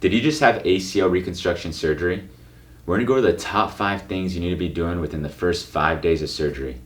Did you just have ACL reconstruction surgery? We're gonna go over the top 5 things you need to be doing within the first 5 days of surgery.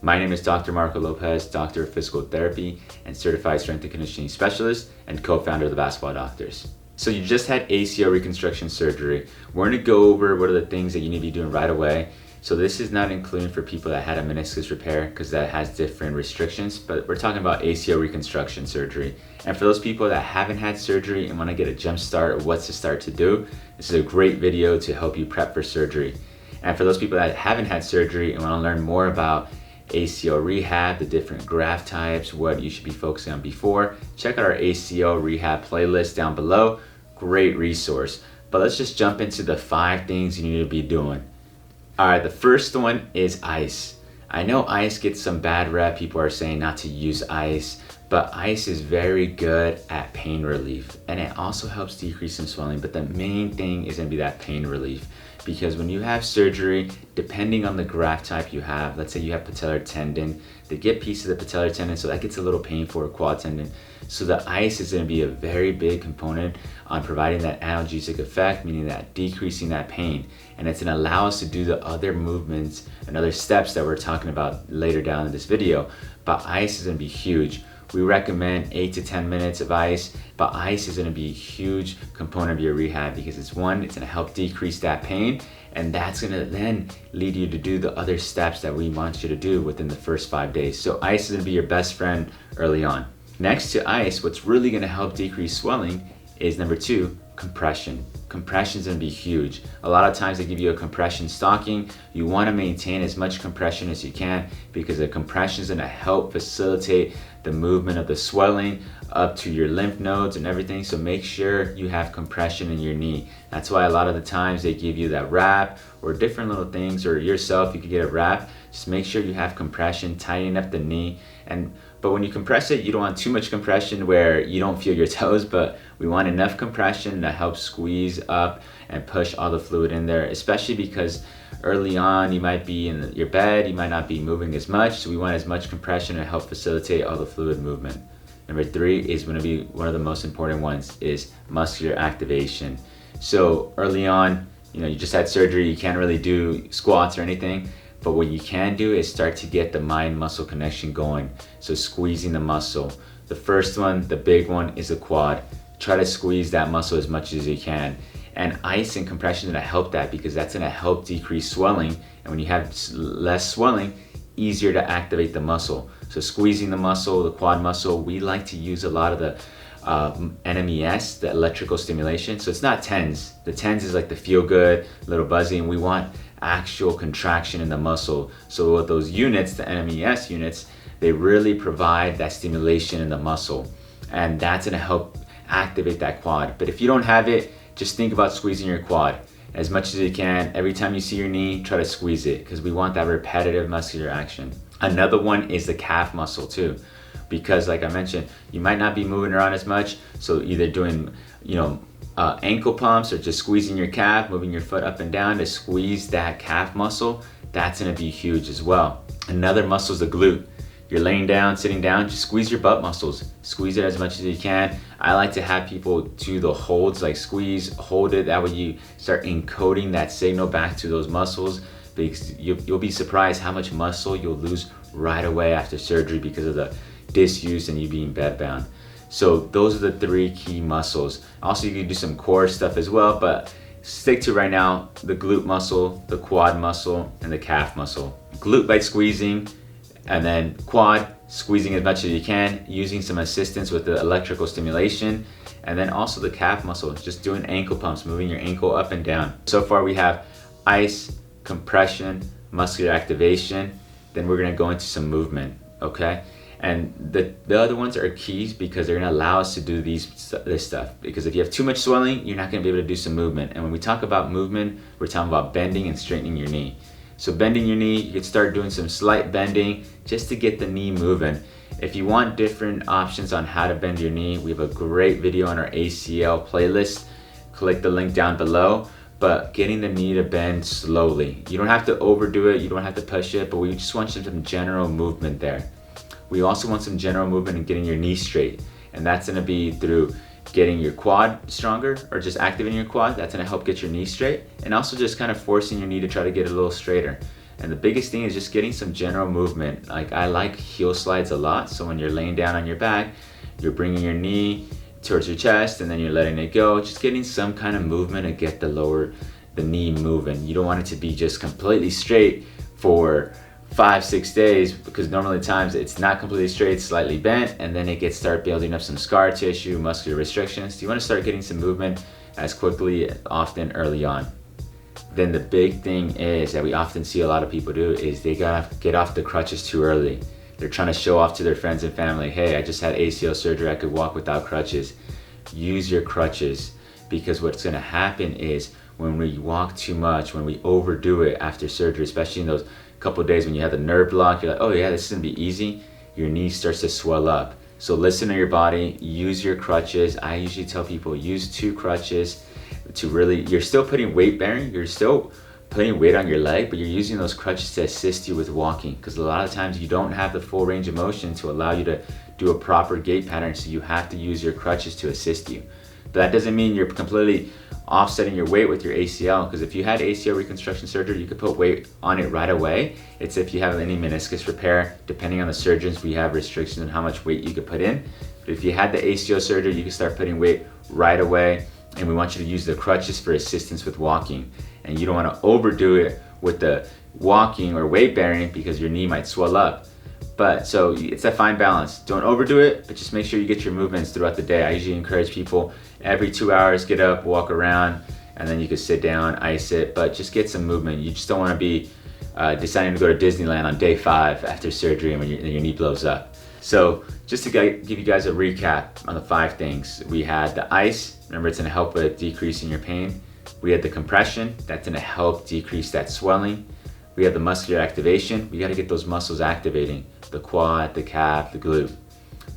My name is Dr. Marco Lopez, Doctor of Physical Therapy and Certified Strength and Conditioning Specialist and co-founder of the Basketball Doctors. So you just had ACL reconstruction surgery. We're gonna go over what are the things that you need to be doing right away. So this is not including for people that had a meniscus repair because that has different restrictions, but we're talking about ACL reconstruction surgery. And for those people that haven't had surgery and wanna get a jump start of what's to start to do, this is a great video to help you prep for surgery. And for those people that haven't had surgery and wanna learn more about ACL rehab, the different graft types, what you should be focusing on before, check out our ACL rehab playlist down below. Great resource. But let's just jump into the 5 things you need to be doing. All right, the first one is ice. I know ice gets some bad rep. People are saying not to use ice, but ice is very good at pain relief, and it also helps decrease some swelling. But the main thing is gonna be that pain relief. Because when you have surgery, depending on the graft type you have, let's say you have patellar tendon, they get pieces of the patellar tendon, so that gets a little painful, or quad tendon. So the ice is gonna be a very big component on providing that analgesic effect, meaning that decreasing that pain. And it's gonna allow us to do the other movements and other steps that we're talking about later down in this video. But ice is gonna be huge. We recommend 8 to 10 minutes of ice, but ice is gonna be a huge component of your rehab because it's gonna help decrease that pain, and that's gonna then lead you to do the other steps that we want you to do within the first 5 days. So ice is gonna be your best friend early on. Next to ice, what's really gonna help decrease swelling is number 2, compression. Compression is gonna be huge. A lot of times they give you a compression stocking. You wanna maintain as much compression as you can because the compression is gonna help facilitate the movement of the swelling up to your lymph nodes and everything. So make sure you have compression in your knee. That's why a lot of the times they give you that wrap or different little things, or yourself, you could get a wrap. Just make sure you have compression, tighten up the knee. But when you compress it, you don't want too much compression where you don't feel your toes, but we want enough compression that helps squeeze up and push all the fluid in there, especially because early on you might be in your bed, you might not be moving as much, so we want as much compression to help facilitate all the fluid movement. Number 3 is going to be one of the most important ones, is muscular activation. So early on, you just had surgery, you can't really do squats or anything, but what you can do is start to get the mind-muscle connection going. So squeezing the muscle. The first one, the big one, is the quad. Try to squeeze that muscle as much as you can. And ice and compression are gonna help that because that's gonna help decrease swelling. And when you have less swelling, easier to activate the muscle. So squeezing the muscle, the quad muscle, we like to use a lot of the NMES, the electrical stimulation. So it's not TENS. The TENS is like the feel good, little buzzy, and we want actual contraction in the muscle. So with those units, the NMES units, they really provide that stimulation in the muscle. And that's gonna help activate that quad. But if you don't have it, just think about squeezing your quad as much as you can. Every time you see your knee, try to squeeze it because we want that repetitive muscular action. Another one is the calf muscle too, because like I mentioned, you might not be moving around as much. So either doing, ankle pumps or just squeezing your calf, moving your foot up and down to squeeze that calf muscle, that's gonna be huge as well. Another muscle is the glute. You're laying down, sitting down, just squeeze your butt muscles. Squeeze it as much as you can. I like to have people do the holds, like squeeze, hold it. That way you start encoding that signal back to those muscles, because you'll be surprised how much muscle you'll lose right away after surgery because of the disuse and you being bed bound. So those are the 3 key muscles. Also, you can do some core stuff as well, but stick to right now the glute muscle, the quad muscle, and the calf muscle. Glute by squeezing, and then quad, squeezing as much as you can, using some assistance with the electrical stimulation, and then also the calf muscle, just doing ankle pumps, moving your ankle up and down. So far we have ice, compression, muscular activation, then we're gonna go into some movement, okay? And the other ones are keys because they're gonna allow us to do this stuff. Because if you have too much swelling, you're not gonna be able to do some movement. And when we talk about movement, we're talking about bending and straightening your knee. So bending your knee, you can start doing some slight bending just to get the knee moving. If you want different options on how to bend your knee, we have a great video on our ACL playlist. Click the link down below. but getting the knee to bend slowly. You don't have to overdo it, you don't have to push it, but we just want some general movement there. We also want some general movement in getting your knee straight, and that's gonna be through getting your quad stronger or just activating your quad. That's gonna help get your knee straight, and also just kind of forcing your knee to try to get a little straighter. And the biggest thing is just getting some general movement. Like, I like heel slides a lot, so when you're laying down on your back, you're bringing your knee towards your chest and then you're letting it go, just getting some kind of movement to get the knee moving. You don't want it to be just completely straight for 5-6 days, because normally times it's not completely straight, slightly bent, and then it start building up some scar tissue, muscular restrictions. You want to start getting some movement as quickly, often early on. Then the big thing is that we often see a lot of people do is they gotta get off the crutches too early. They're trying to show off to their friends and family, hey, I just had ACL surgery, I could walk without crutches. Use your crutches, because what's gonna happen is when we walk too much, when we overdo it after surgery, especially in those couple of days when you have the nerve block, you're like, oh yeah, this is gonna be easy, your knee starts to swell up. So listen to your body, use your crutches. I usually tell people use 2 crutches to really, you're still putting weight bearing, you're still putting weight on your leg, but you're using those crutches to assist you with walking, because a lot of times you don't have the full range of motion to allow you to do a proper gait pattern, so you have to use your crutches to assist you. But that doesn't mean you're completely offsetting your weight with your ACL, because if you had ACL reconstruction surgery, you could put weight on it right away. It's if you have any meniscus repair, depending on the surgeons, we have restrictions on how much weight you could put in. But if you had the ACL surgery, you can start putting weight right away, and we want you to use the crutches for assistance with walking. And you don't want to overdo it with the walking or weight bearing, because your knee might swell up. But so it's a fine balance. Don't overdo it, but just make sure you get your movements throughout the day. I usually encourage people every 2 hours, get up, walk around, and then you can sit down, ice it, but just get some movement. You just don't want to be deciding to go to Disneyland on day 5 after surgery and when your knee blows up. So just to give you guys a recap on the 5 things. We had the ice, remember it's gonna help with decreasing your pain. We had the compression, that's gonna help decrease that swelling. We have the muscular activation, we gotta get those muscles activating, the quad, the calf, the glute.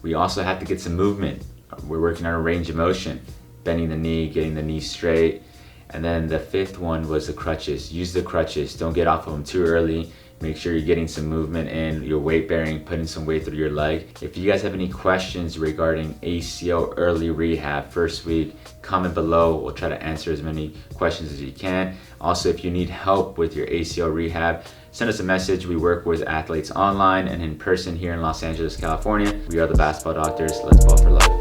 We also have to get some movement. We're working on a range of motion, bending the knee, getting the knee straight. And then the 5th one was the crutches. Use the crutches, don't get off of them too early. Make sure you're getting some movement in, your weight bearing, putting some weight through your leg. If you guys have any questions regarding ACL early rehab, first week, comment below. We'll try to answer as many questions as you can. Also, if you need help with your ACL rehab, send us a message. We work with athletes online and in person here in Los Angeles, California. We are the Basketball Doctors. Let's ball for life.